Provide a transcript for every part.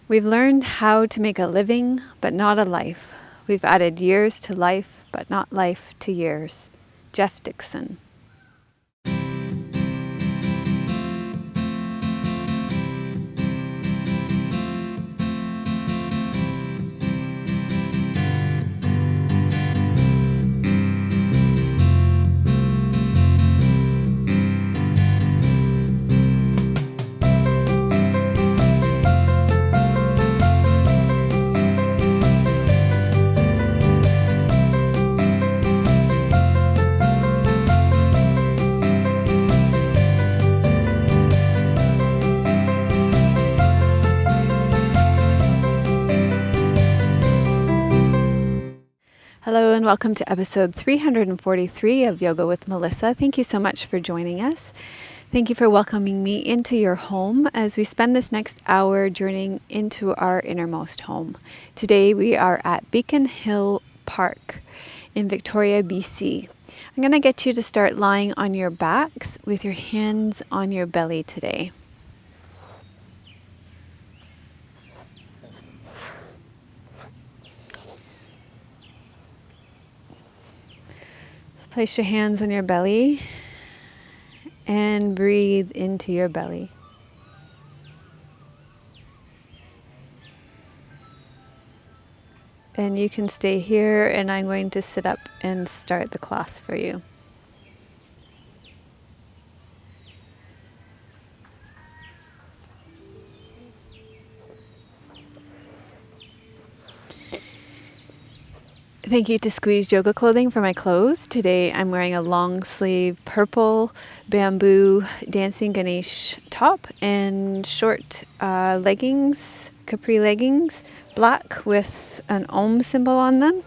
We've learned how to make a living, but not a life. We've added years to life, but not life to years. Jeff Dixon. Hello and welcome to episode 343 of Yoga with Melissa. Thank you so much for joining us. Thank you for welcoming me into your home as we spend this next hour journeying into our innermost home. Today we are at Beacon Hill Park in Victoria, BC. I'm going to get you to start lying on your backs with your hands on your belly today. Place your hands on your belly and breathe into your belly. And you can stay here, and I'm going to sit up and start the class for you. Thank you to Squeezed Yoga Clothing for my clothes. Today I'm wearing a long sleeve purple bamboo dancing Ganesh top and short leggings, capri leggings, black with an Om symbol on them.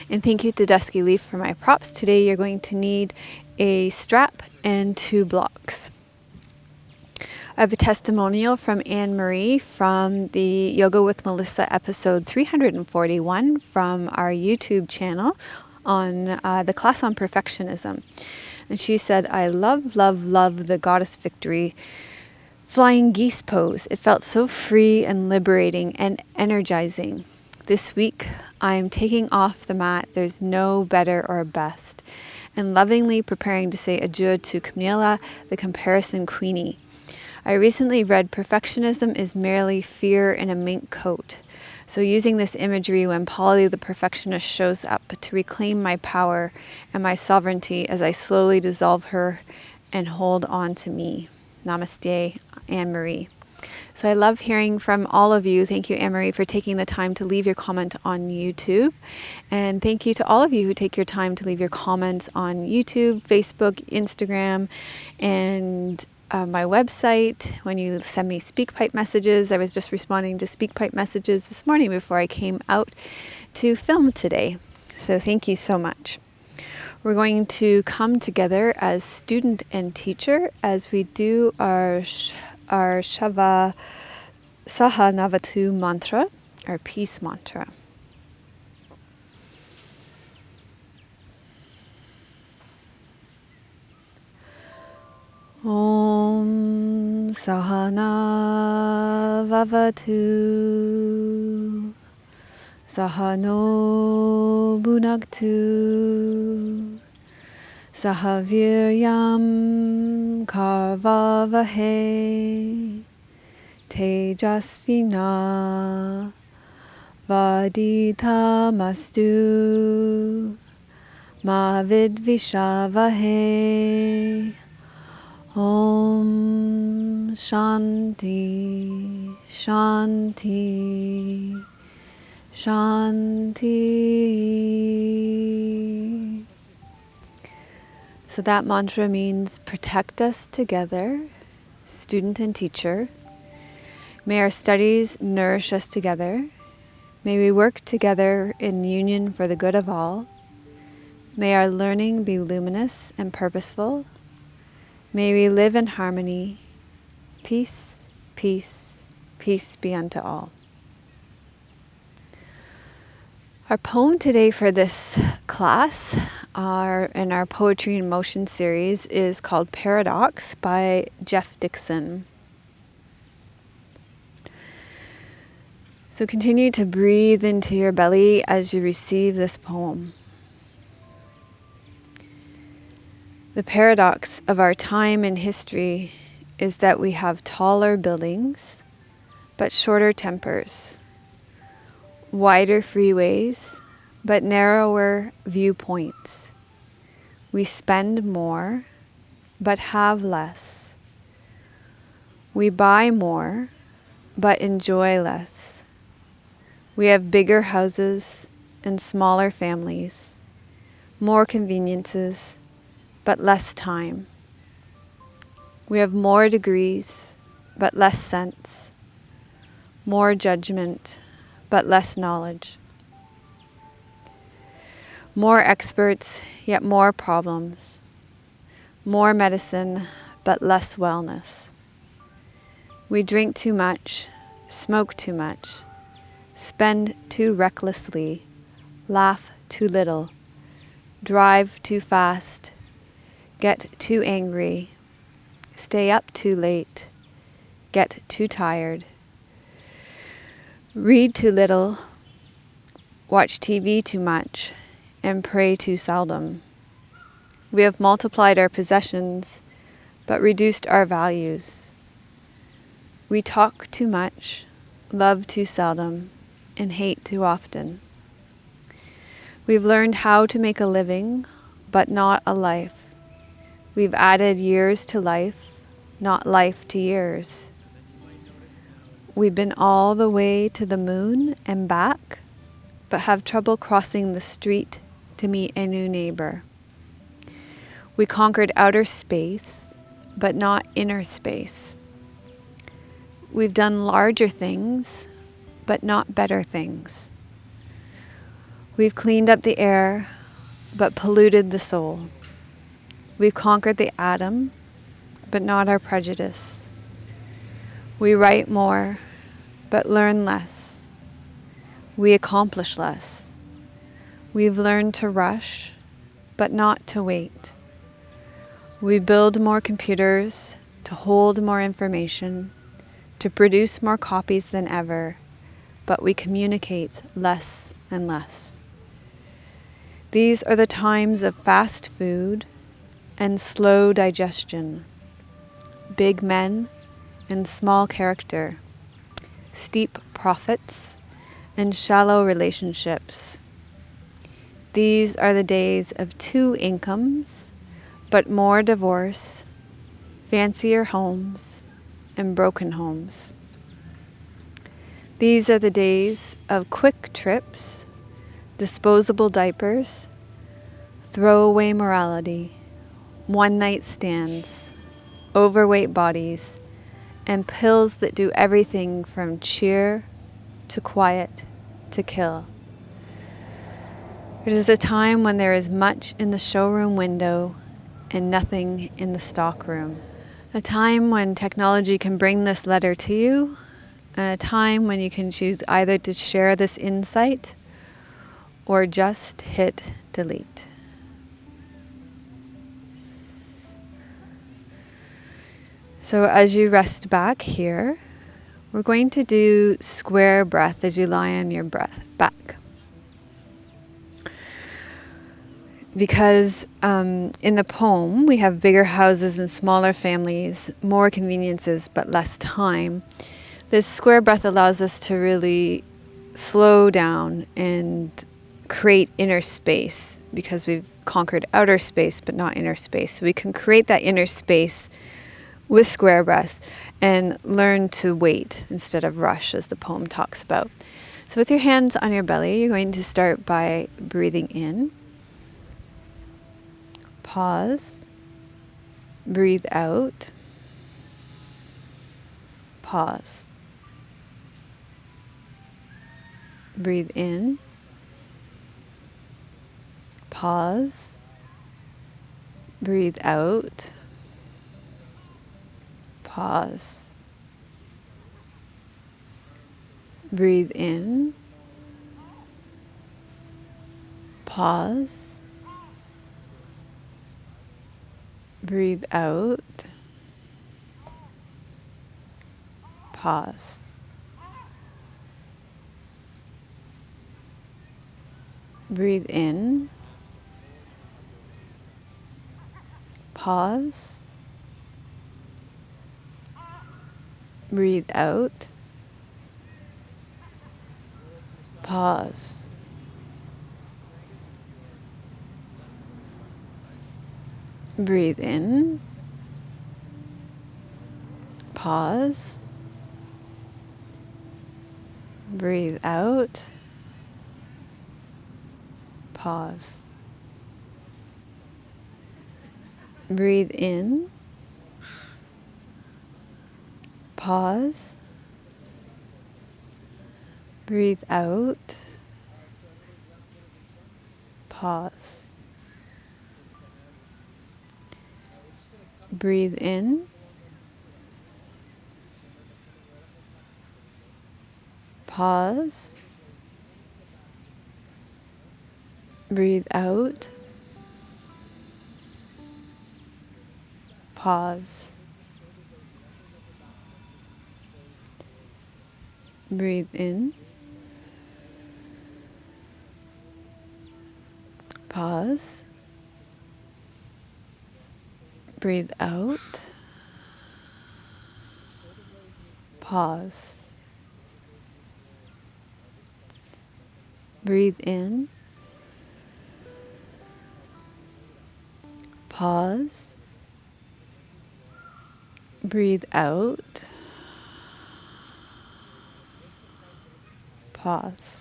And thank you to Dusky Leaf for my props. Today you're going to need a strap and 2 blocks. I have a testimonial from Anne-Marie from the Yoga with Melissa episode 341 from our YouTube channel on the class on perfectionism. And she said, I love the goddess victory flying geese pose. It felt so free and liberating and energizing. This week, I'm taking off the mat. There's no better or best. And lovingly preparing to say adieu to Camilla, the comparison queenie. I recently read perfectionism is merely fear in a mink coat. So using this imagery when Polly the perfectionist shows up to reclaim my power and my sovereignty as I slowly dissolve her and hold on to me. Namaste, Anne-Marie. So I love hearing from all of you. Thank you, Anne-Marie, for taking the time to leave your comment on YouTube. And thank you to all of you who take your time to leave your comments on YouTube, Facebook, Instagram, and my website. When you send me SpeakPipe messages, I was just responding to SpeakPipe messages this morning before I came out to film today. So thank you so much. We're going to come together as student and teacher as we do our Shava Sahanavatu mantra, our peace mantra. Om Sahana Vavatu Sahano Bhunaktu Sahaviryam Karvavahe Tejasvina Vaditamastu Ma Vidvishavahe Om Shanti Shanti Shanti. So that mantra means protect us together, student and teacher. May our studies nourish us together. May we work together in union for the good of all. May our learning be luminous and purposeful. May we live in harmony. Peace, peace, peace be unto all. Our poem today for this class in our Poetry in Motion series is called Paradox by Jeff Dixon. So continue to breathe into your belly as you receive this poem. The paradox of our time in history is that we have taller buildings, but shorter tempers, wider freeways, but narrower viewpoints. We spend more, but have less. We buy more, but enjoy less. We have bigger houses and smaller families, more conveniences, but less time. We have more degrees, but less sense, more judgment, but less knowledge. More experts, yet more problems. More medicine, but less wellness. We drink too much, smoke too much, spend too recklessly, laugh too little, drive too fast, get too angry, stay up too late, get too tired, read too little, watch TV too much, and pray too seldom. We have multiplied our possessions, but reduced our values. We talk too much, love too seldom, and hate too often. We've learned how to make a living, but not a life. We've added years to life, not life to years. We've been all the way to the moon and back, but have trouble crossing the street to meet a new neighbor. We conquered outer space, but not inner space. We've done larger things, but not better things. We've cleaned up the air, but polluted the soul. We've conquered the atom, but not our prejudice. We write more, but learn less. We accomplish less. We've learned to rush, but not to wait. We build more computers to hold more information, to produce more copies than ever, but we communicate less and less. These are the times of fast food and slow digestion, big men and small character, steep profits and shallow relationships. These are the days of 2 incomes, but more divorce, fancier homes, and broken homes. These are the days of quick trips, disposable diapers, throwaway morality, one-night stands, overweight bodies, and pills that do everything from cheer to quiet to kill. It is a time when there is much in the showroom window and nothing in the stockroom. A time when technology can bring this letter to you, and a time when you can choose either to share this insight or just hit delete. So as you rest back here, we're going to do square breath as you lie on your back. Because in the poem, we have bigger houses and smaller families, more conveniences, but less time. This square breath allows us to really slow down and create inner space, because we've conquered outer space, but not inner space. So we can create that inner space with square breaths and learn to wait instead of rush, as the poem talks about. So with your hands on your belly, you're going to start by breathing in. Pause. Breathe out. Pause. Breathe in. Pause. Breathe out. Pause. Breathe in. Pause. Breathe out. Pause. Breathe in. Pause. Breathe out. Pause. Breathe in. Pause. Breathe out. Pause. Breathe in. Pause. Breathe out. Pause. Breathe in. Pause. Breathe out. Pause. Breathe in. Pause. Breathe out. Pause. Breathe in. Pause. Breathe out. Pause.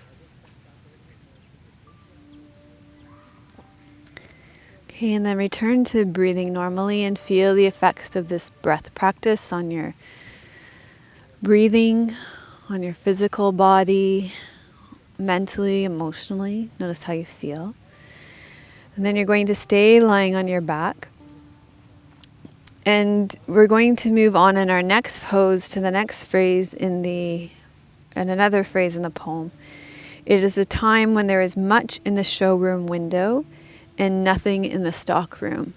Okay, and then return to breathing normally and feel the effects of this breath practice on your breathing, on your physical body, mentally, emotionally. Notice how you feel. And then you're going to stay lying on your back. And we're going to move on in our next pose to the next phrase and another phrase in the poem. It is a time when there is much in the showroom window and nothing in the stock room.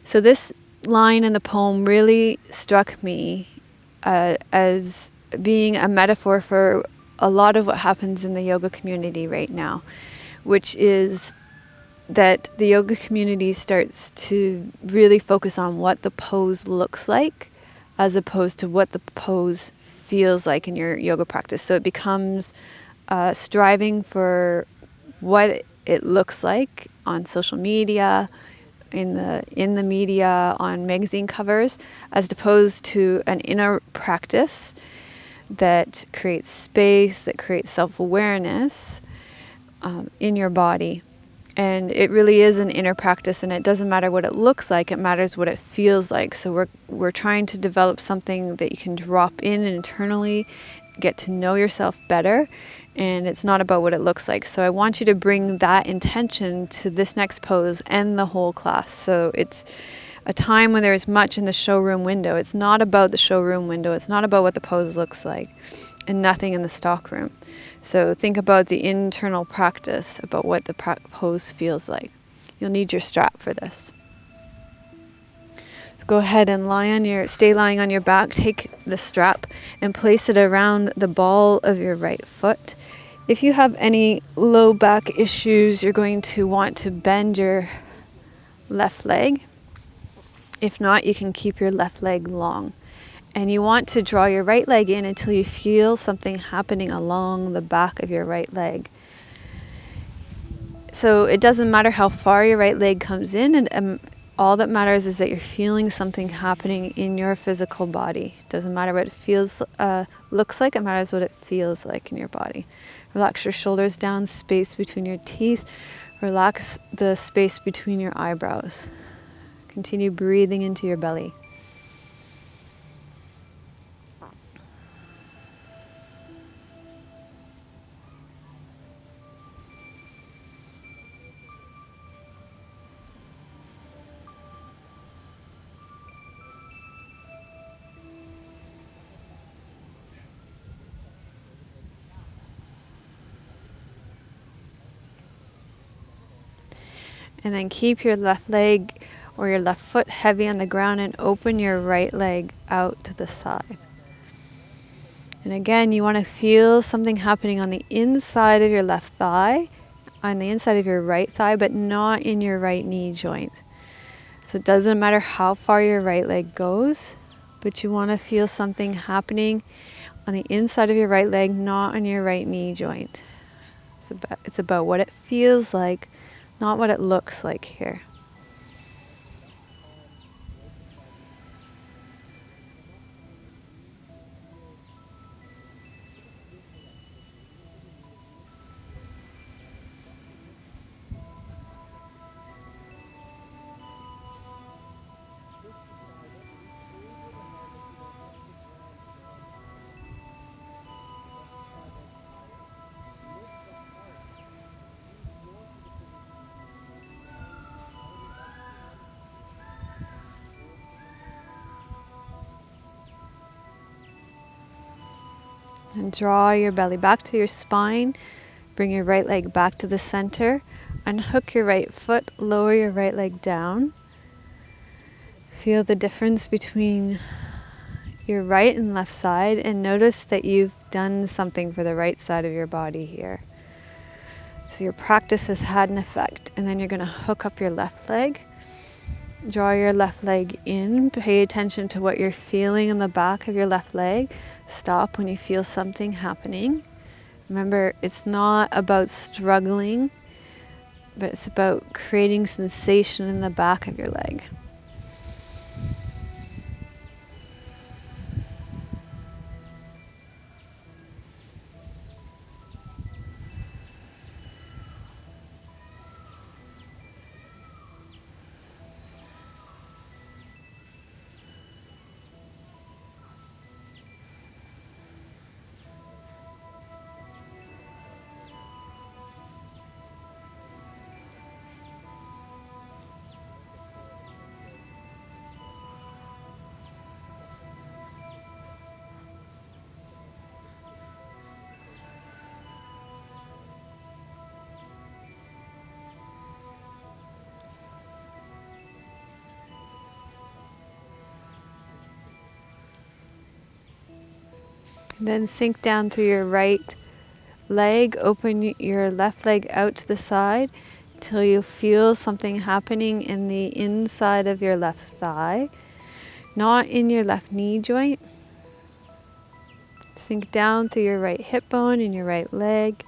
So this line in the poem really struck me as being a metaphor for a lot of what happens in the yoga community right now, which is that the yoga community starts to really focus on what the pose looks like as opposed to what the pose feels like in your yoga practice. So it becomes striving for what it looks like on social media, in the media, on magazine covers, as opposed to an inner practice that creates space, that creates self-awareness in your body. And it really is an inner practice, and it doesn't matter what it looks like, it matters what it feels like. So we're trying to develop something that you can drop in internally, get to know yourself better, and it's not about what it looks like. So I want you to bring that intention to this next pose and the whole class. So it's a time when there is much in the showroom window. It's not about the showroom window. It's not about what the pose looks like, and nothing in the stock room. So think about the internal practice, about what the pose feels like. You'll need your strap for this. So go ahead and stay lying on your back. Take the strap and place it around the ball of your right foot. If you have any low back issues, you're going to want to bend your left leg. If not, you can keep your left leg long. And you want to draw your right leg in until you feel something happening along the back of your right leg. So it doesn't matter how far your right leg comes in, and all that matters is that you're feeling something happening in your physical body. It doesn't matter what it looks like, it matters what it feels like in your body. Relax your shoulders down, space between your teeth. Relax the space between your eyebrows. Continue breathing into your belly. And then keep your left leg or your left foot heavy on the ground and open your right leg out to the side. And again, you want to feel something happening on the inside of your left thigh on the inside of your right thigh, but not in your right knee joint. So it doesn't matter how far your right leg goes, but you want to feel something happening on the inside of your right leg, not on your right knee joint. It's about what it feels like, not what it looks like here. And draw your belly back to your spine. Bring your right leg back to the center. Unhook your right foot. Lower your right leg down. Feel the difference between your right and left side, and notice that you've done something for the right side of your body here. So your practice has had an effect. And then you're going to hook up your left leg. Draw your left leg in. Pay attention to what you're feeling in the back of your left leg. Stop when you feel something happening. Remember, it's not about struggling, but it's about creating sensation in the back of your leg. Then sink down through your right leg. Open your left leg out to the side until you feel something happening in the inside of your left thigh, not in your left knee joint. Sink down through your right hip bone and your right leg.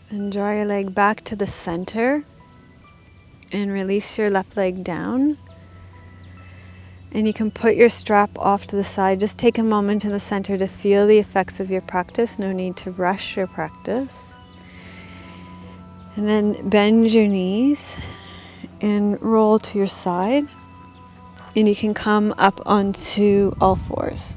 And draw your leg back to the center and release your left leg down. And you can put your strap off to the side. Just take a moment in the center to feel the effects of your practice. No need to rush your practice. And then bend your knees and roll to your side. And you can come up onto all fours.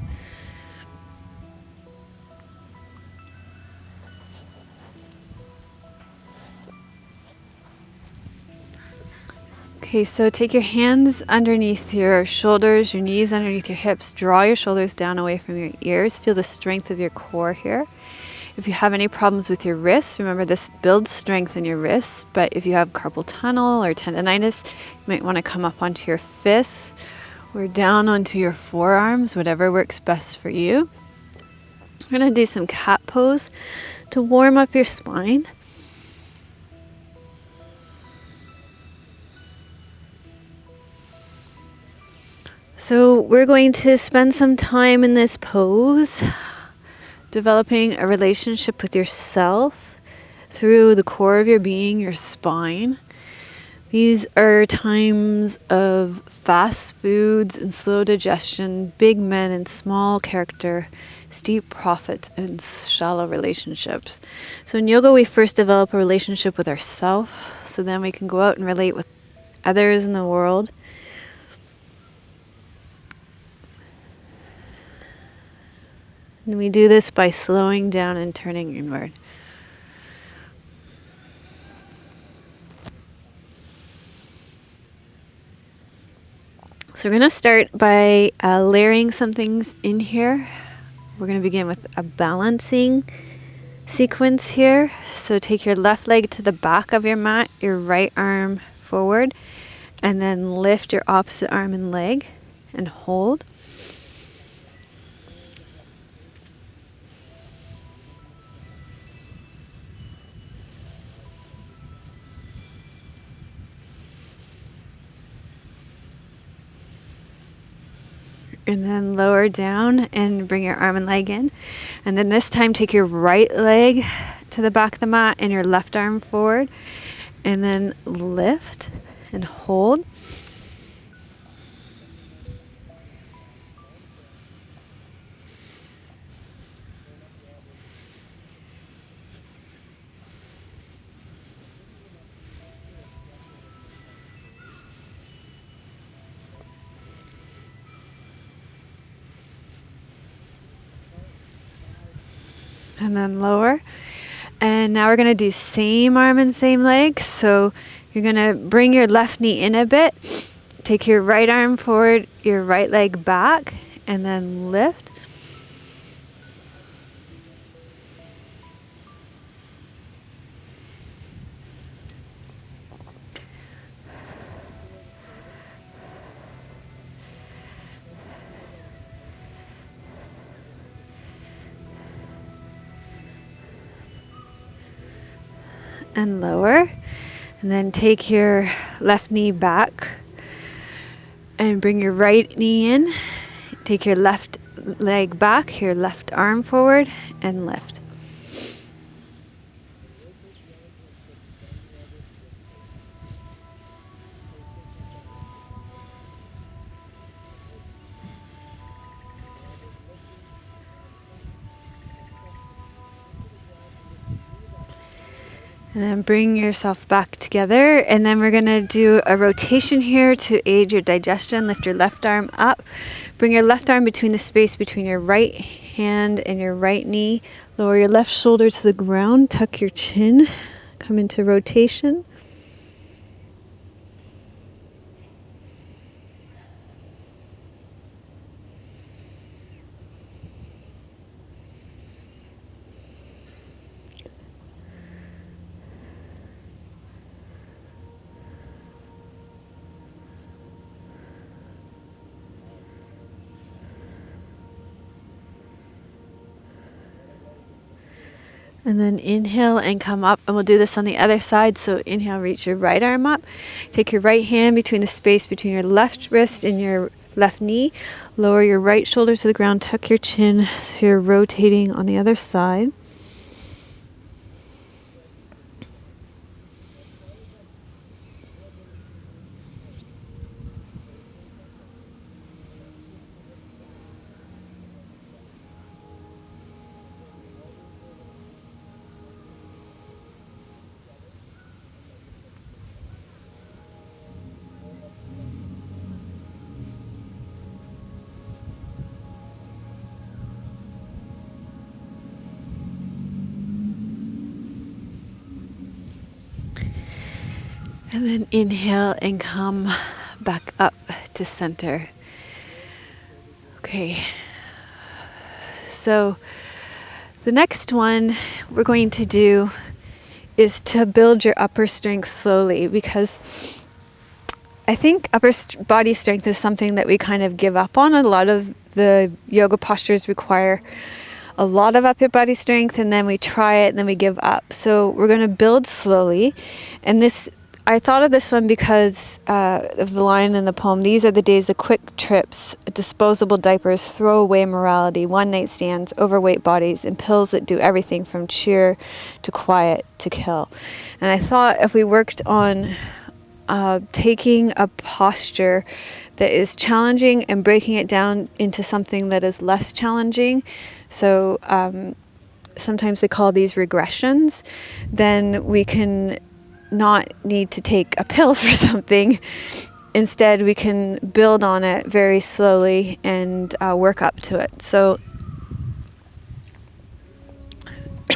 Okay, so take your hands underneath your shoulders, your knees underneath your hips. Draw your shoulders down away from your ears. Feel the strength of your core here. If you have any problems with your wrists, remember this builds strength in your wrists. But if you have carpal tunnel or tendonitis, you might want to come up onto your fists or down onto your forearms, whatever works best for you. We're going to do some cat pose to warm up your spine. So we're going to spend some time in this pose, developing a relationship with yourself through the core of your being, your spine. These are times of fast foods and slow digestion, big men and small character, steep profits and shallow relationships. So in yoga, we first develop a relationship with ourselves, so then we can go out and relate with others in the world. And we do this by slowing down and turning inward. So we're going to start by layering some things in here. We're going to begin with a balancing sequence here. So take your left leg to the back of your mat, your right arm forward, and then lift your opposite arm and leg and hold. And then lower down and bring your arm and leg in. And then this time take your right leg to the back of the mat and your left arm forward. And then lift and hold. And then lower. And now we're going to do same arm and same leg. So you're going to bring your left knee in a bit. Take your right arm forward, your right leg back, and then lift. And lower. And then take your left knee back and bring your right knee in. Take your left leg back, your left arm forward, and lift. And then bring yourself back together. And then we're going to do a rotation here to aid your digestion. Lift your left arm up. Bring your left arm between the space between your right hand and your right knee. Lower your left shoulder to the ground. Tuck your chin. Come into rotation. And then inhale and come up. And we'll do this on the other side. So inhale, reach your right arm up. Take your right hand between the space between your left wrist and your left knee. Lower your right shoulder to the ground. Tuck your chin so you're rotating on the other side. And then inhale and come back up to center. Okay. So the next one we're going to do is to build your upper strength slowly, because I think upper body strength is something that we kind of give up on. A lot of the yoga postures require a lot of upper body strength, and then we try it and then we give up. So we're going to build slowly. And this, I thought of this one because of the line in the poem, "These are the days of quick trips, disposable diapers, throwaway morality, one-night stands, overweight bodies, and pills that do everything from cheer to quiet to kill." And I thought if we worked on taking a posture that is challenging and breaking it down into something that is less challenging, so sometimes they call these regressions, then we can not need to take a pill for something. Instead, we can build on it very slowly and work up to it. So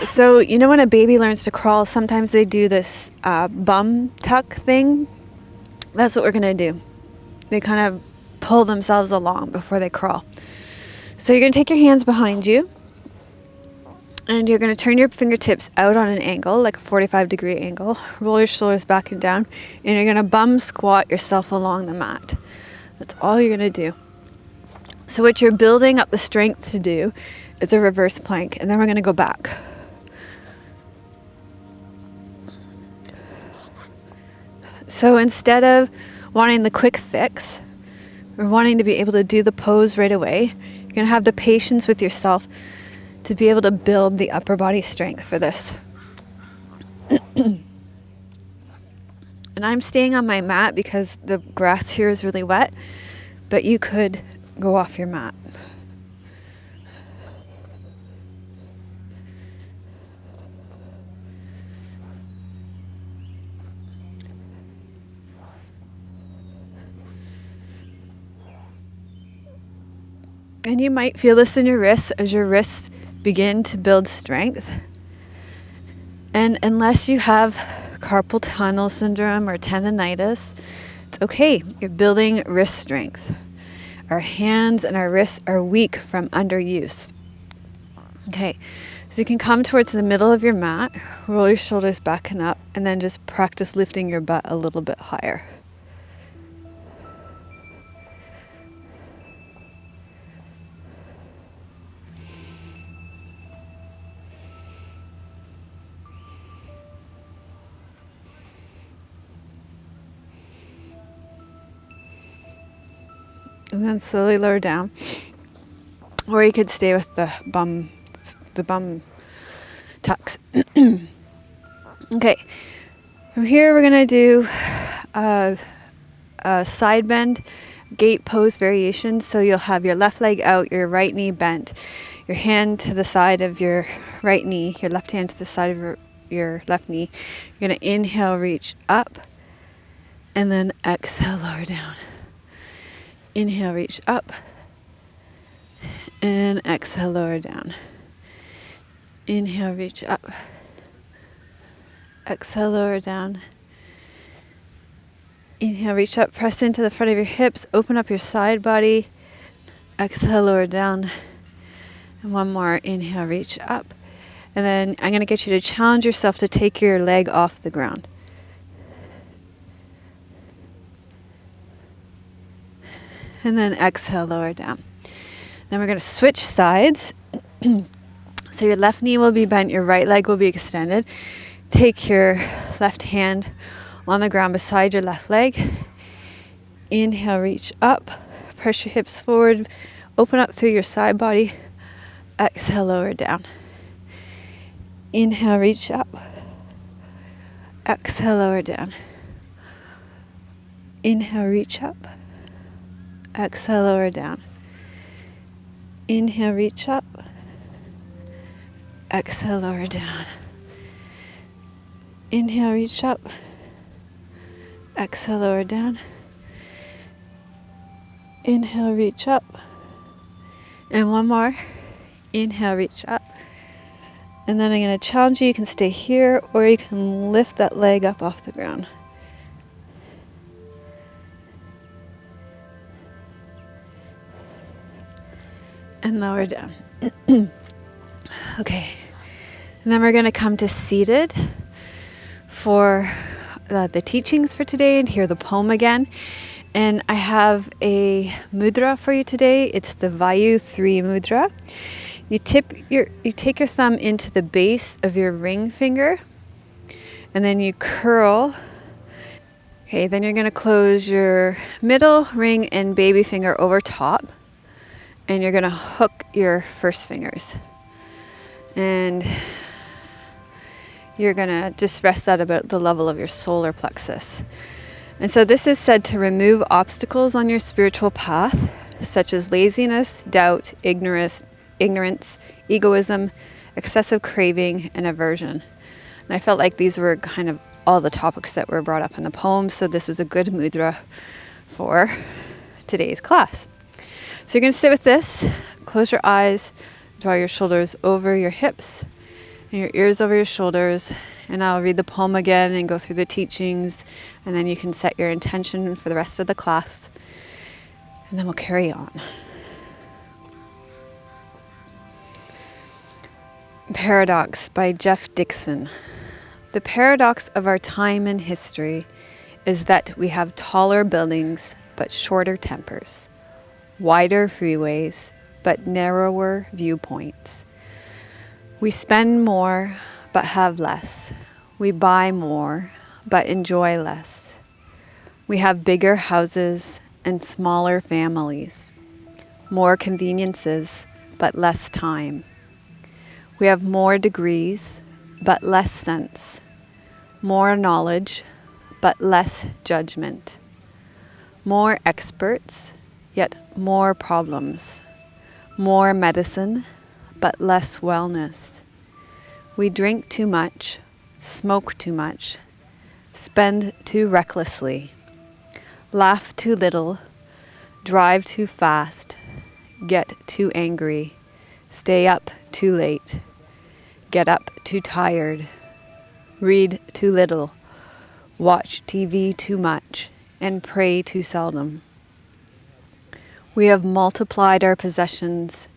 So, you know, when a baby learns to crawl, sometimes they do this bum tuck thing. That's what we're going to do. They kind of pull themselves along before they crawl. So you're going to take your hands behind you, and you're going to turn your fingertips out on an angle, like a 45-degree angle. Roll your shoulders back and down, and you're going to bum squat yourself along the mat. That's all you're going to do. So what you're building up the strength to do is a reverse plank, and then we're going to go back. So instead of wanting the quick fix or wanting to be able to do the pose right away, you're going to have the patience with yourself to be able to build the upper body strength for this. And I'm staying on my mat because the grass here is really wet, but you could go off your mat. And you might feel this in your wrists as your wrists begin to build strength. And unless you have carpal tunnel syndrome or tendonitis, it's okay. You're building wrist strength. Our hands and our wrists are weak from underuse. Okay, so you can come towards the middle of your mat, roll your shoulders back and up, and then just practice lifting your butt a little bit higher. And then slowly lower down. Or you could stay with the bum tucks. Okay. From here we're going to do a side bend gate pose variation. So you'll have your left leg out, your right knee bent, your hand to the side of your right knee, your left hand to the side of your left knee. You're going to inhale, reach up, and then exhale, lower down. Inhale, reach up, and exhale, lower down. Inhale, reach up, exhale, lower down. Inhale, reach up, press into the front of your hips, open up your side body, exhale, lower down. And one more, inhale, reach up. And then I'm going to get you to challenge yourself to take your leg off the ground. And then exhale, lower down. Then we're going to switch sides. So your left knee will be bent, your right leg will be extended. Take your left hand on the ground beside your left leg. Inhale, reach up. Press your hips forward. Open up through your side body. Exhale, lower down. Inhale, reach up. Exhale, lower down. Inhale, reach up. Exhale, lower down. Inhale, reach up. Exhale, lower down. Inhale, reach up. Exhale, lower down. Inhale, reach up. And one more. Inhale, reach up. And then I'm going to challenge you. You can stay here or you can lift that leg up off the ground. And lower down. Okay. And then we're going to come to seated for the teachings for today and hear the poem again. And I have a mudra for you today. It's the Vayu 3 mudra. You take your thumb into the base of your ring finger, and then you curl. Okay, then you're going to close your middle ring and baby finger over top. And you're going to hook your first fingers. And you're going to just rest that about the level of your solar plexus. And so this is said to remove obstacles on your spiritual path, such as laziness, doubt, ignorance, egoism, excessive craving, and aversion. And I felt like these were kind of all the topics that were brought up in the poem, so this was a good mudra for today's class. So you're going to sit with this, close your eyes, draw your shoulders over your hips, And your ears over your shoulders, and I'll read the poem again and go through the teachings, and then you can set your intention for the rest of the class, and then we'll carry on. Paradox by Jeff Dixon. The paradox of our time and history is that we have taller buildings but shorter tempers, wider freeways but narrower viewpoints. We spend more but have less. We buy more but enjoy less. We have bigger houses and smaller families, more conveniences but less time. We have more degrees but less sense, more knowledge but less judgment, more experts yet more problems, more medicine but less wellness. We drink too much, smoke too much, spend too recklessly, laugh too little, drive too fast, get too angry, stay up too late, get up too tired, read too little, watch TV too much, and pray too seldom. We have multiplied our possessions,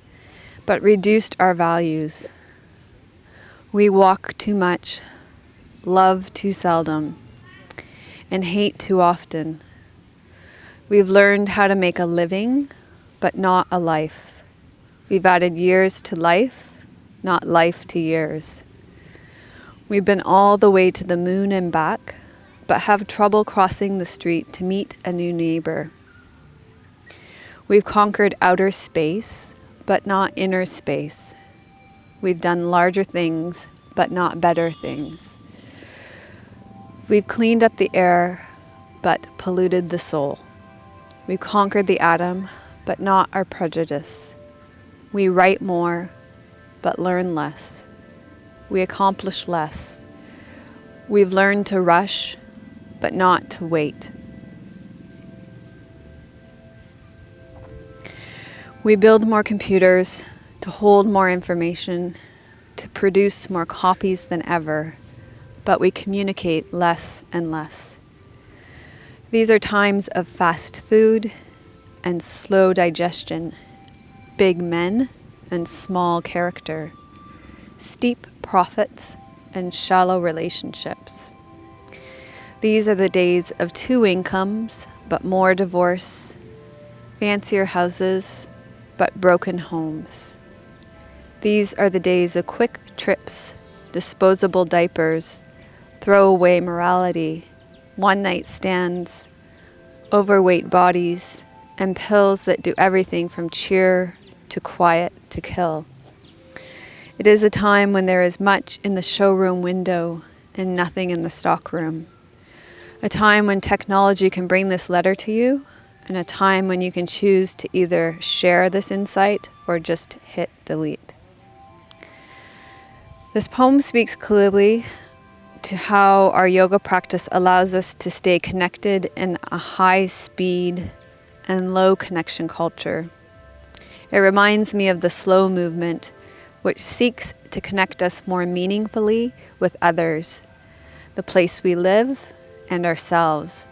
but reduced our values. We walk too much, love too seldom, and hate too often. We've learned how to make a living, but not a life. We've added years to life, not life to years. We've been all the way to the moon and back, but have trouble crossing the street to meet a new neighbor. We've conquered outer space, but not inner space. We've done larger things, but not better things. We've cleaned up the air, but polluted the soul. We've conquered the atom, but not our prejudice. We write more, but learn less. We accomplish less. We've learned to rush, but not to wait. We build more computers to hold more information, to produce more copies than ever, but we communicate less and less. These are times of fast food and slow digestion, big men and small character, steep profits and shallow relationships. These are the days of 2 incomes, but more divorce, fancier houses, but broken homes. These are the days of quick trips, disposable diapers, throwaway morality, one-night stands, overweight bodies, and pills that do everything from cheer to quiet to kill. It is a time when there is much in the showroom window and nothing in the stockroom. A time when technology can bring this letter to you, and a time when you can choose to either share this insight or just hit delete. This poem speaks clearly to how our yoga practice allows us to stay connected in a high speed and low connection culture. It reminds me of the slow movement, which seeks to connect us more meaningfully with others, the place we live, and ourselves.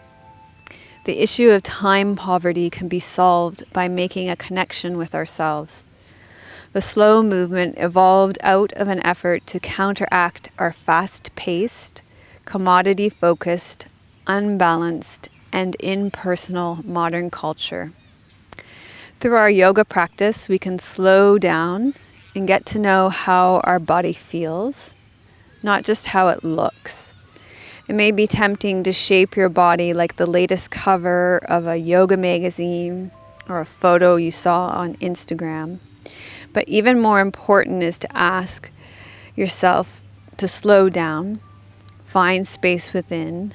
The issue of time poverty can be solved by making a connection with ourselves. The slow movement evolved out of an effort to counteract our fast-paced, commodity-focused, unbalanced, and impersonal modern culture. Through our yoga practice, we can slow down and get to know how our body feels, not just how it looks. It may be tempting to shape your body like the latest cover of a yoga magazine or a photo you saw on Instagram. But even more important is to ask yourself to slow down, find space within,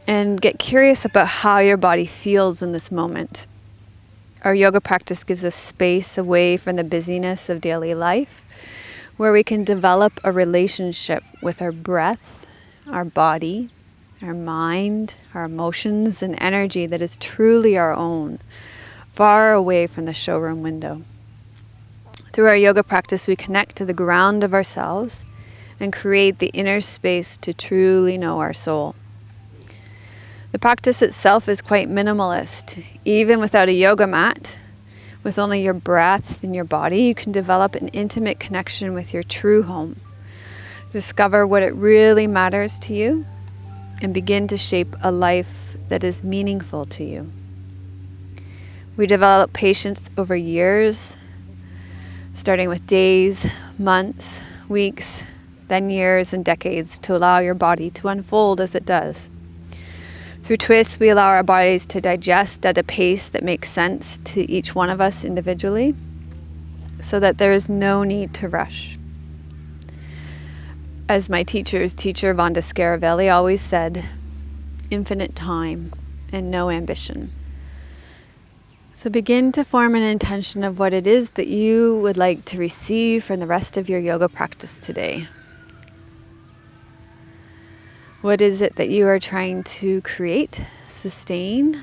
and get curious about how your body feels in this moment. Our yoga practice gives us space away from the busyness of daily life, where we can develop a relationship with our breath, our body, our mind, our emotions, and energy that is truly our own, far away from the showroom window. Through our yoga practice, we connect to the ground of ourselves and create the inner space to truly know our soul. The practice itself is quite minimalist. Even without a yoga mat, with only your breath and your body, you can develop an intimate connection with your true home. Discover what it really matters to you and begin to shape a life that is meaningful to you. We develop patience over years, starting with days, months, weeks, then years and decades, to allow your body to unfold as it does. Through twists, we allow our bodies to digest at a pace that makes sense to each one of us individually, so that there is no need to rush. As my teacher, Vonda Scaravelli, always said, infinite time and no ambition. So begin to form an intention of what it is that you would like to receive from the rest of your yoga practice today. What is it that you are trying to create, sustain,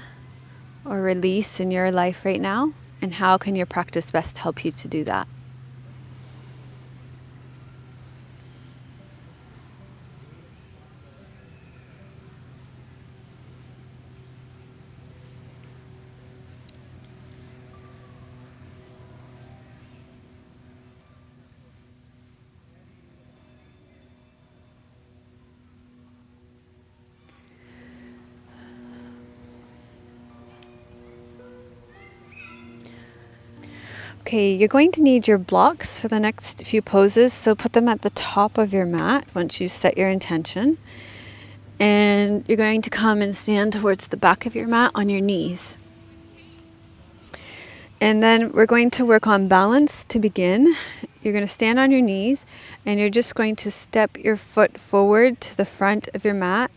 or release in your life right now? And how can your practice best help you to do that? Okay, you're going to need your blocks for the next few poses, so put them at the top of your mat once you set your intention. And you're going to come and stand towards the back of your mat on your knees. And then we're going to work on balance to begin. You're going to stand on your knees and you're just going to step your foot forward to the front of your mat,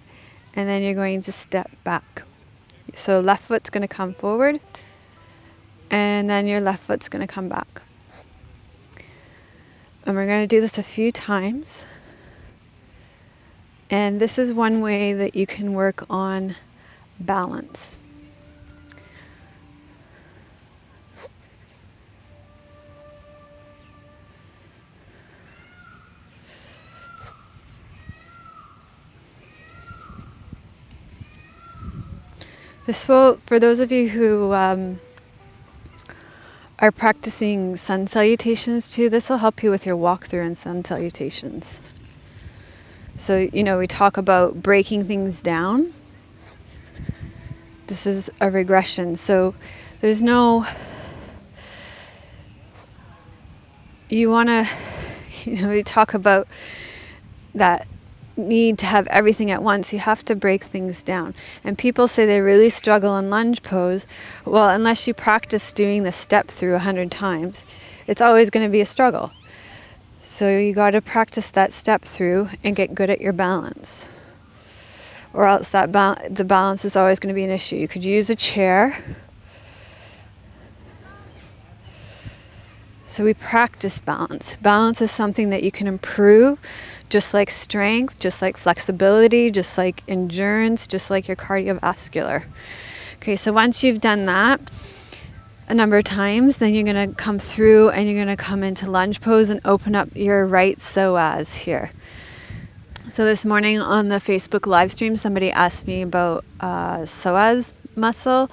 and then you're going to step back. So left foot's going to come forward, and then your left foot's going to come back. And we're going to do this a few times. And this is one way that you can work on balance. This will, for those of you who are practicing sun salutations too, this will help you with your walkthrough and sun salutations. So, we talk about breaking things down. This is a regression. So there's no, you want to, we talk about that need to have everything at once. You have to break things down. And people say they really struggle in lunge pose. Well, unless you practice doing the step through 100 times, it's always going to be a struggle. So you got to practice that step through and get good at your balance. Or else the balance is always going to be an issue. You could use a chair. So we practice balance. Balance is something that you can improve, just like strength, just like flexibility, just like endurance, just like your cardiovascular. Okay, so once you've done that a number of times, then you're going to come through and you're going to come into lunge pose and open up your right psoas here. So this morning on the Facebook live stream, somebody asked me about psoas muscle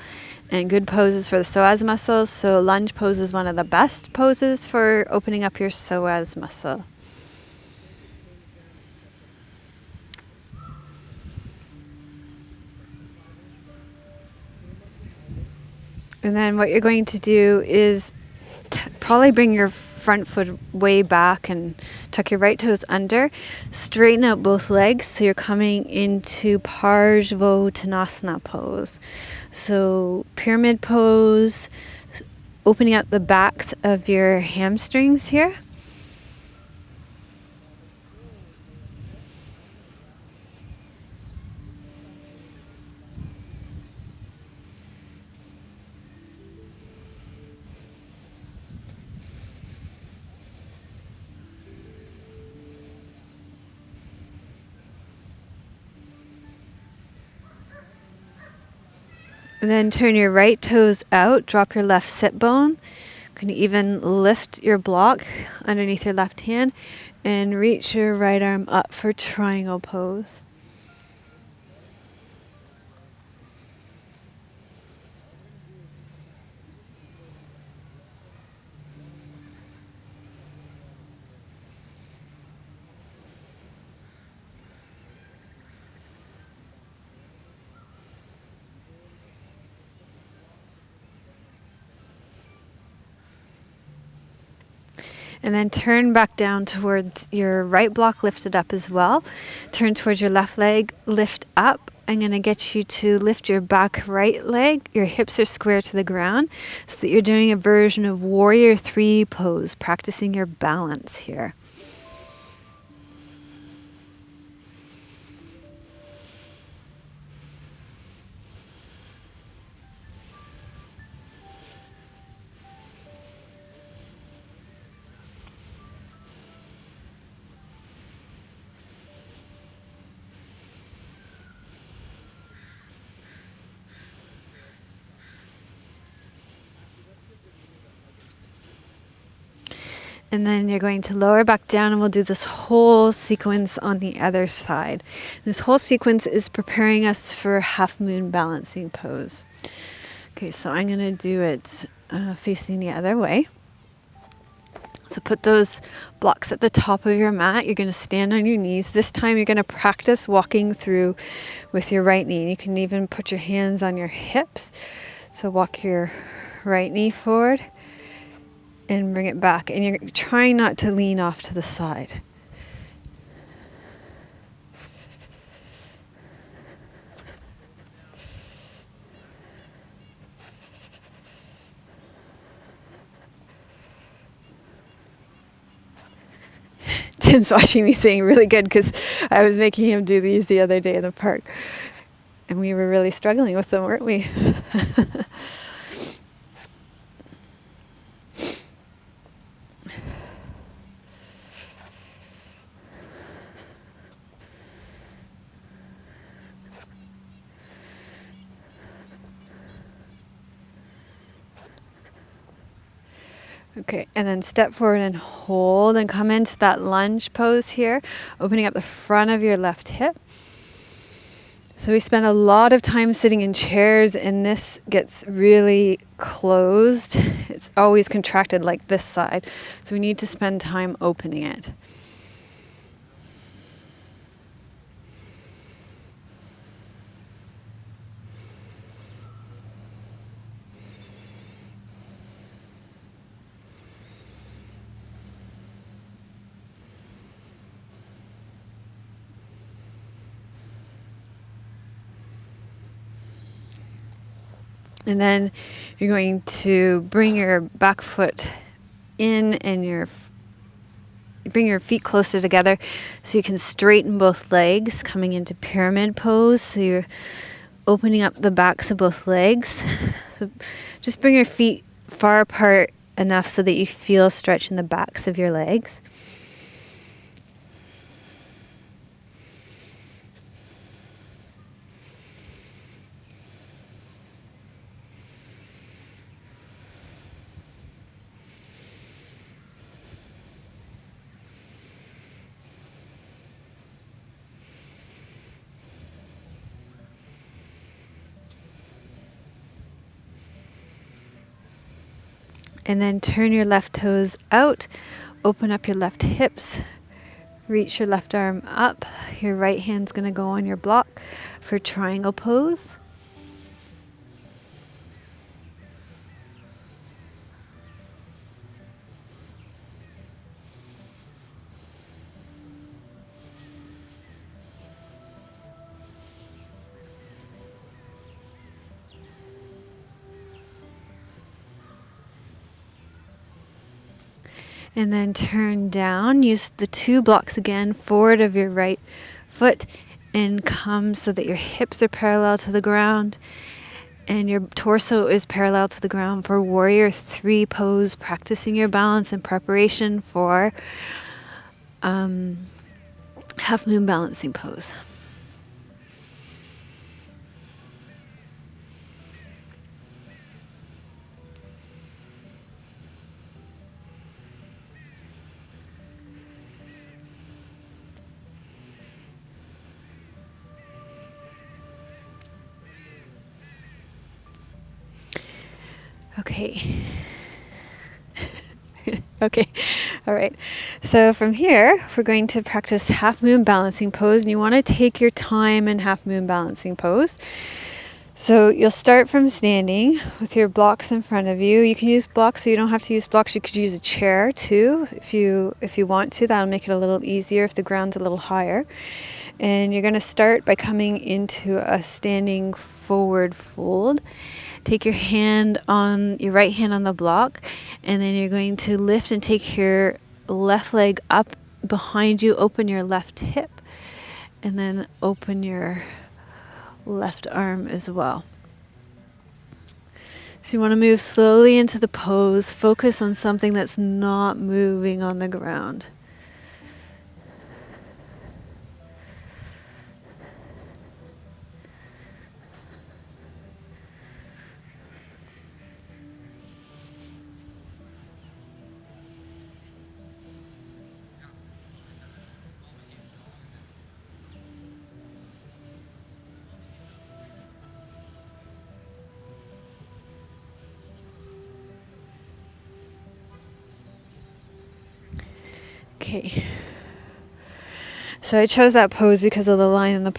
and good poses for the psoas muscle. So lunge pose is one of the best poses for opening up your psoas muscle. And then what you're going to do is probably bring your front foot way back and tuck your right toes under. Straighten out both legs so you're coming into Parsvottanasana pose. So pyramid pose, opening out the backs of your hamstrings here. And then turn your right toes out, drop your left sit bone. You can even lift your block underneath your left hand And reach your right arm up for triangle pose. And then turn back down towards your right block, lifted up as well. Turn towards your left leg, lift up. I'm going to get you to lift your back right leg. Your hips are square to the ground so that you're doing a version of warrior 3 pose, practicing your balance here. And then you're going to lower back down, and we'll do this whole sequence on the other side. This whole sequence is preparing us for half moon balancing pose. Okay, so I'm going to do it facing the other way. So put those blocks at the top of your mat. You're going to stand on your knees. This time you're going to practice walking through with your right knee. You can even put your hands on your hips. So walk your right knee forward and bring it back. And you're trying not to lean off to the side. Tim's watching me saying really good because I was making him do these the other day in the park. And we were really struggling with them, weren't we? Okay, and then step forward and hold and come into that lunge pose here, opening up the front of your left hip. So we spend a lot of time sitting in chairs, and this gets really closed. It's always contracted like this side. So we need to spend time opening it. And then you're going to bring your back foot in and bring your feet closer together so you can straighten both legs, coming into pyramid pose. So you're opening up the backs of both legs. So just bring your feet far apart enough so that you feel stretch in the backs of your legs. And then turn your left toes out, open up your left hips, reach your left arm up. Your right hand's going to go on your block for triangle pose. And then turn down. Use the 2 blocks again, forward of your right foot, and come so that your hips are parallel to the ground and your torso is parallel to the ground for warrior 3 pose, practicing your balance in preparation for half moon balancing pose. Okay. Okay. All right. So from here, we're going to practice half moon balancing pose, and you want to take your time in half moon balancing pose. So you'll start from standing with your blocks in front of you. You can use blocks, so you don't have to use blocks. You could use a chair too, if you want to. That'll make it a little easier if the ground's a little higher. And you're going to start by coming into a standing forward fold. Take your right hand on the block, and then you're going to lift and take your left leg up behind you. Open your left hip, and then open your left arm as well. So you want to move slowly into the pose. Focus on something that's not moving on the ground. Okay. So I chose that pose because of the line in the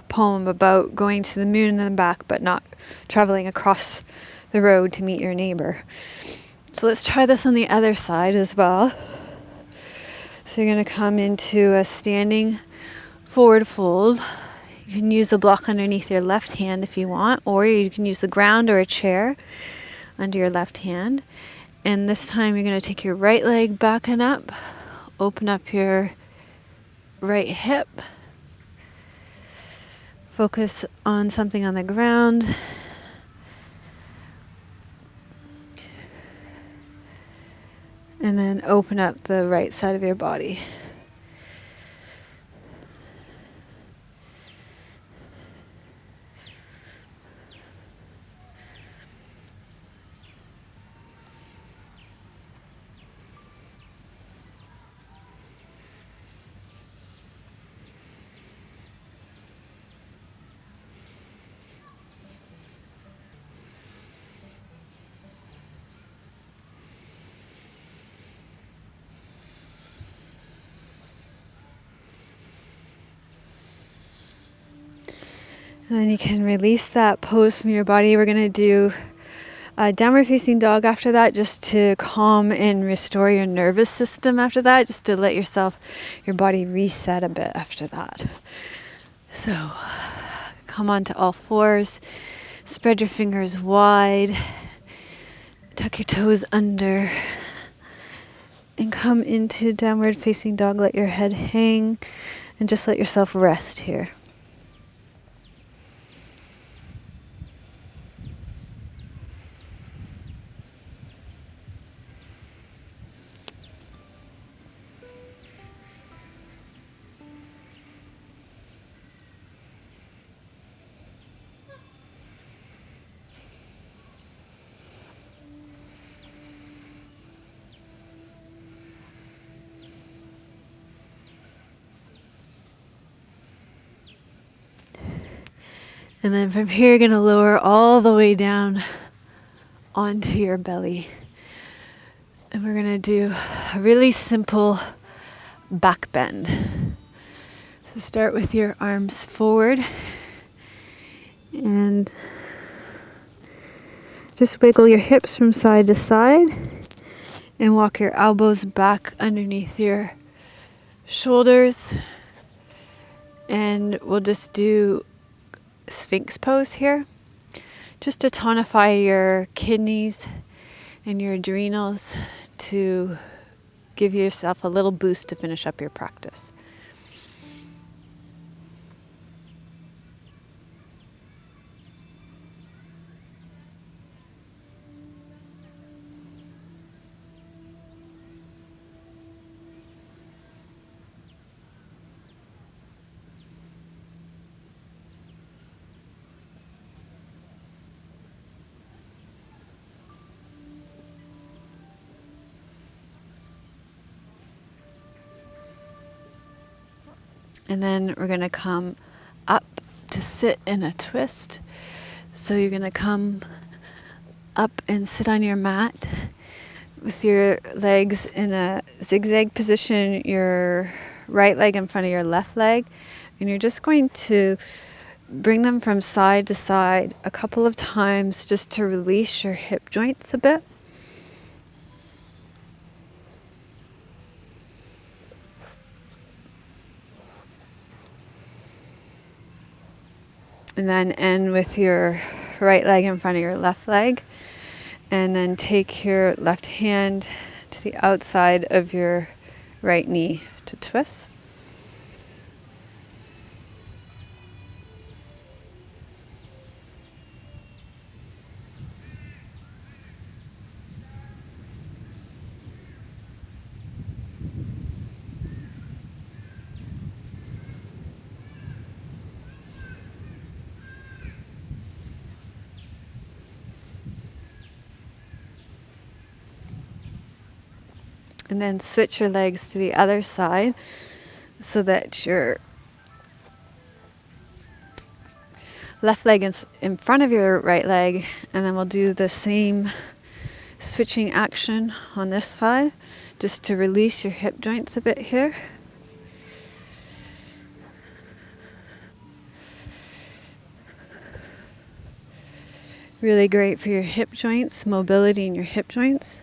poem about going to the moon and then back, but not traveling across the road to meet your neighbor. So let's try this on the other side as well. So you're going to come into a standing forward fold. You can use a block underneath your left hand if you want, or you can use the ground or a chair under your left hand. And this time you're going to take your right leg back and up. Open up your right hip. Focus on something on the ground. And then open up the right side of your body. And then you can release that pose from your body. We're going to do a downward facing dog after that, just to calm and restore your nervous system after that, just to let your body reset a bit after that. So come onto all fours, spread your fingers wide, tuck your toes under, and come into downward facing dog. Let your head hang, and just let yourself rest here. And then from here, you're going to lower all the way down onto your belly. And we're going to do a really simple back bend. So start with your arms forward and just wiggle your hips from side to side and walk your elbows back underneath your shoulders. And we'll just do Sphinx pose here, just to tonify your kidneys and your adrenals, to give yourself a little boost to finish up your practice. And then we're going to come up to sit in a twist. So you're going to come up and sit on your mat with your legs in a zigzag position, your right leg in front of your left leg, and you're just going to bring them from side to side a couple of times just to release your hip joints a bit. And then end with your right leg in front of your left leg. And then take your left hand to the outside of your right knee to twist. And then switch your legs to the other side so that your left leg is in front of your right leg. And then we'll do the same switching action on this side just to release your hip joints a bit here. Really great for your hip joints, mobility in your hip joints.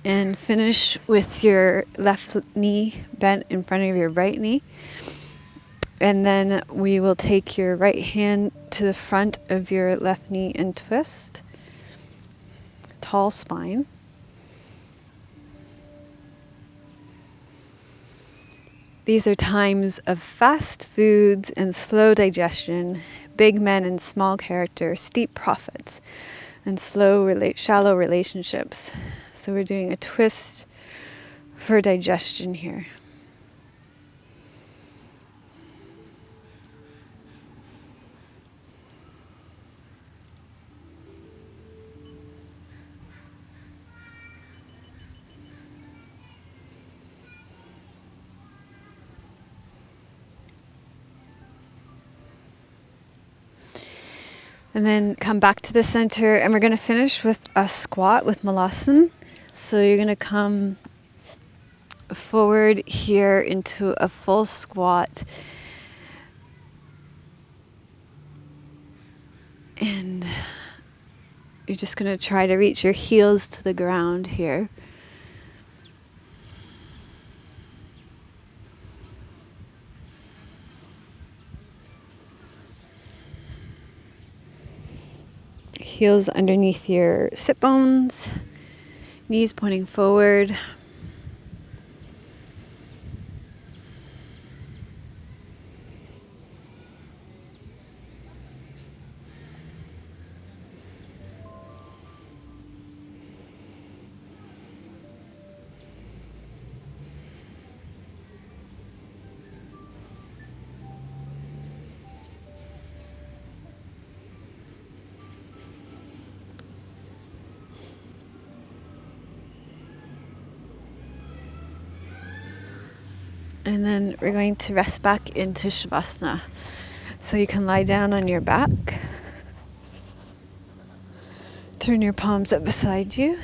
And finish with your left knee bent in front of your right knee. And then we will take your right hand to the front of your left knee and twist. Tall spine. These are times of fast foods and slow digestion, big men and small character, steep profits, and shallow relationships. So we're doing a twist for digestion here. And then come back to the center, and we're going to finish with a squat with Malasana. So you're going to come forward here into a full squat. And you're just going to try to reach your heels to the ground here. Heels underneath your sit bones, knees pointing forward. And then we're going to rest back into Shavasana. So you can lie down on your back. Turn your palms up beside you.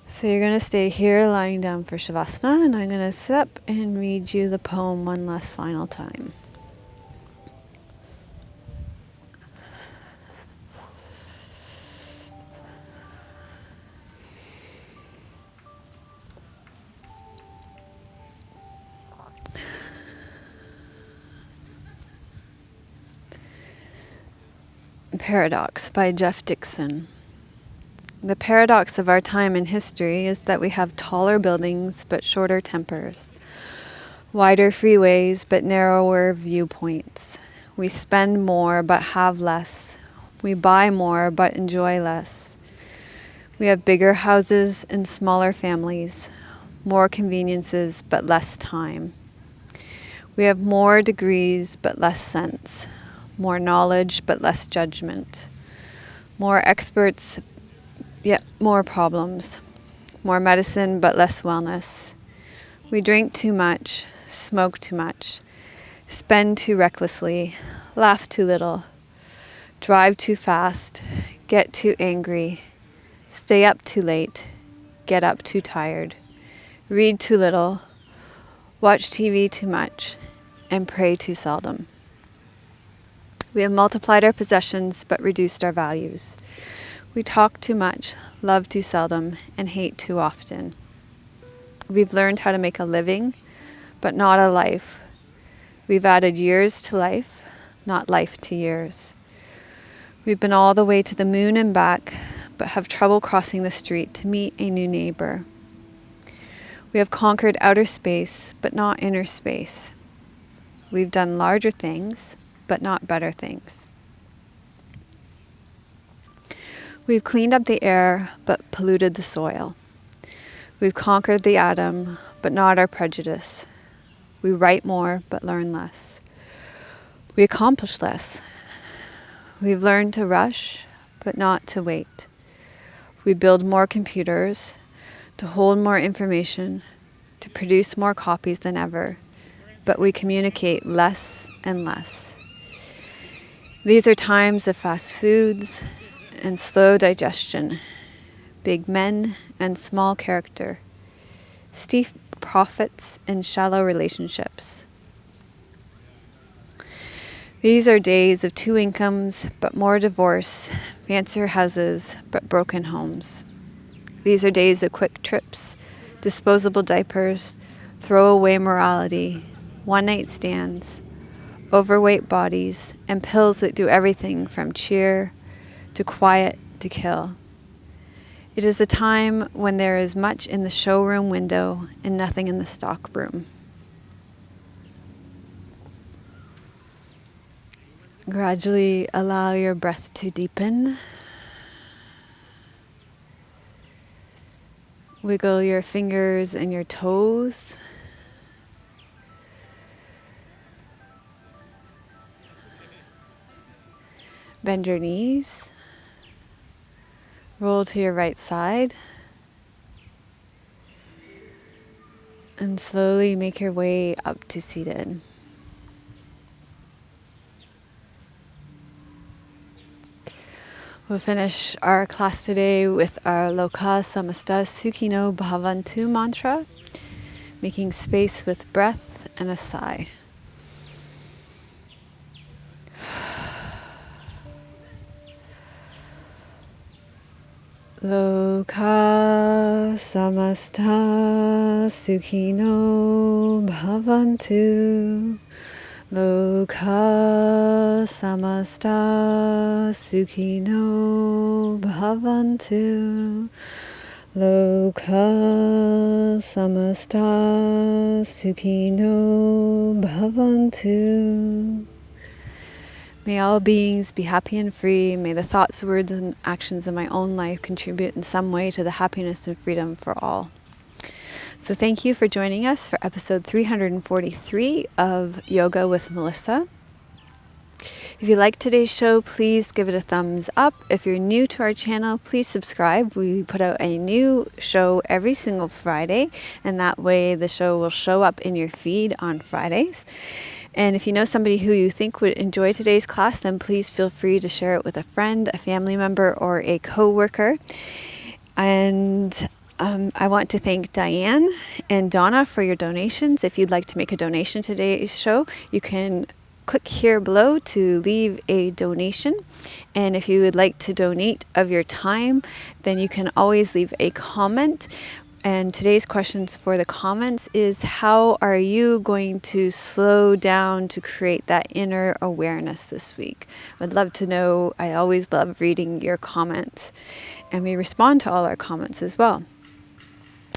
So you're going to stay here lying down for Shavasana, and I'm going to sit up and read you the poem one last final time. Paradox by Jeff Dixon. The paradox of our time in history is that we have taller buildings but shorter tempers, wider freeways but narrower viewpoints. We spend more but have less. We buy more but enjoy less. We have bigger houses and smaller families, more conveniences but less time. We have more degrees but less sense, more knowledge but less judgment, more experts yet more problems, more medicine but less wellness. We drink too much, smoke too much, spend too recklessly, laugh too little, drive too fast, get too angry, stay up too late, get up too tired, read too little, watch TV too much, and pray too seldom. We have multiplied our possessions but reduced our values. We talk too much, love too seldom, and hate too often. We've learned how to make a living, but not a life. We've added years to life, not life to years. We've been all the way to the moon and back, but have trouble crossing the street to meet a new neighbor. We have conquered outer space, but not inner space. We've done larger things, but not better things. We've cleaned up the air, but polluted the soil. We've conquered the atom, but not our prejudice. We write more, but learn less. We accomplish less. We've learned to rush, but not to wait. We build more computers, to hold more information, to produce more copies than ever, but we communicate less and less. These are times of fast foods and slow digestion, big men and small character, steep profits and shallow relationships. These are days of 2 incomes, but more divorce, fancier houses, but broken homes. These are days of quick trips, disposable diapers, throwaway morality, one-night stands, overweight bodies, and pills that do everything from cheer to quiet to kill. It is a time when there is much in the showroom window and nothing in the stock room. Gradually allow your breath to deepen. Wiggle your fingers and your toes. Bend your knees. Roll to your right side. And slowly make your way up to seated. We'll finish our class today with our Loka Samasta Sukhino Bhavantu mantra, making space with breath and a sigh. Loka samasta sukhino bhavantu. Loka samasta sukhino bhavantu. Loka samasta sukhino bhavantu. May all beings be happy and free. May the thoughts, words, and actions of my own life contribute in some way to the happiness and freedom for all. So thank you for joining us for episode 343 of Yoga with Melissa. If you liked today's show, please give it a thumbs up. If you're new to our channel, please subscribe. We put out a new show every single Friday, and that way the show will show up in your feed on Fridays. And if you know somebody who you think would enjoy today's class, then please feel free to share it with a friend, a family member, or a co-worker. And I want to thank Diane and Donna for your donations. If you'd like to make a donation to today's show, you can click here below to leave a donation. And if you would like to donate of your time, then you can always leave a comment. And today's questions for the comments is, how are you going to slow down to create that inner awareness this week? I'd love to know. I always love reading your comments, and we respond to all our comments as well.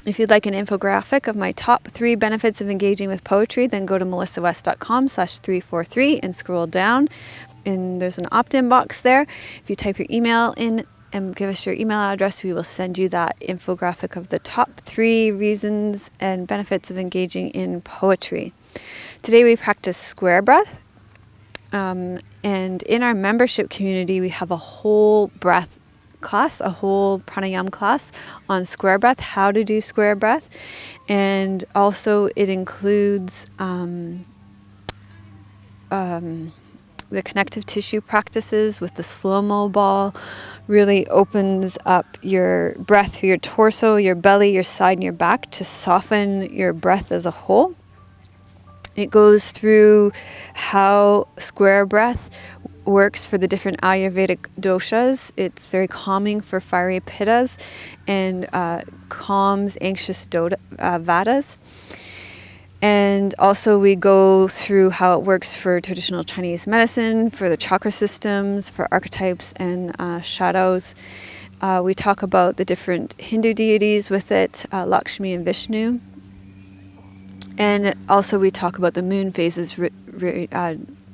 If you'd like an infographic of my top 3 benefits of engaging with poetry, then go to melissawest.com/343 and scroll down. And there's an opt-in box there. If you type your email in and give us your email address, we will send you that infographic of the top 3 reasons and benefits of engaging in poetry. Today we practice square breath. And in our membership community, we have a whole breath class, a whole pranayama class on square breath, how to do square breath. And also it includes the connective tissue practices with the slow-mo ball really opens up your breath through your torso, your belly, your side, and your back to soften your breath as a whole. It goes through how square breath works for the different Ayurvedic doshas. It's very calming for fiery pittas and calms anxious vadas. And also we go through how it works for traditional Chinese medicine, for the chakra systems, for archetypes and shadows. We talk about the different Hindu deities with it, Lakshmi and Vishnu. And also we talk about the moon phases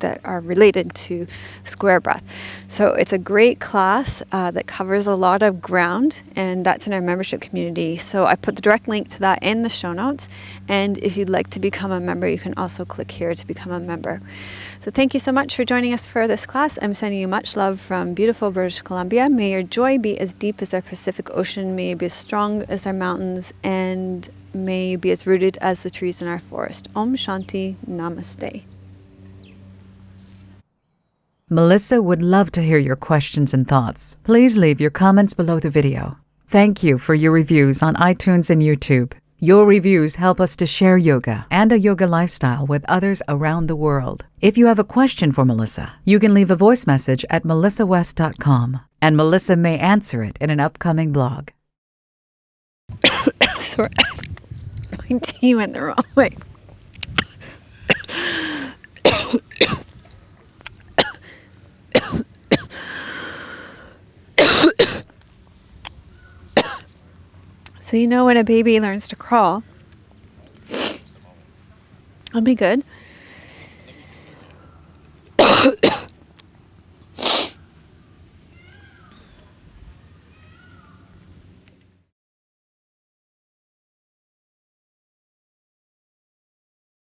that are related to square breath. So it's a great class that covers a lot of ground, and that's in our membership community. So I put the direct link to that in the show notes. And if you'd like to become a member, you can also click here to become a member. So thank you so much for joining us for this class. I'm sending you much love from beautiful British Columbia. May your joy be as deep as our Pacific Ocean. May you be as strong as our mountains, and may you be as rooted as the trees in our forest. Om Shanti. Namaste. Melissa would love to hear your questions and thoughts. Please leave your comments below the video. Thank you for your reviews on iTunes and YouTube. Your reviews help us to share yoga and a yoga lifestyle with others around the world. If you have a question for Melissa, you can leave a voice message at melissawest.com, and Melissa may answer it in an upcoming blog. Sorry, my tea went the wrong way. So you know when a baby learns to crawl, I'll be good.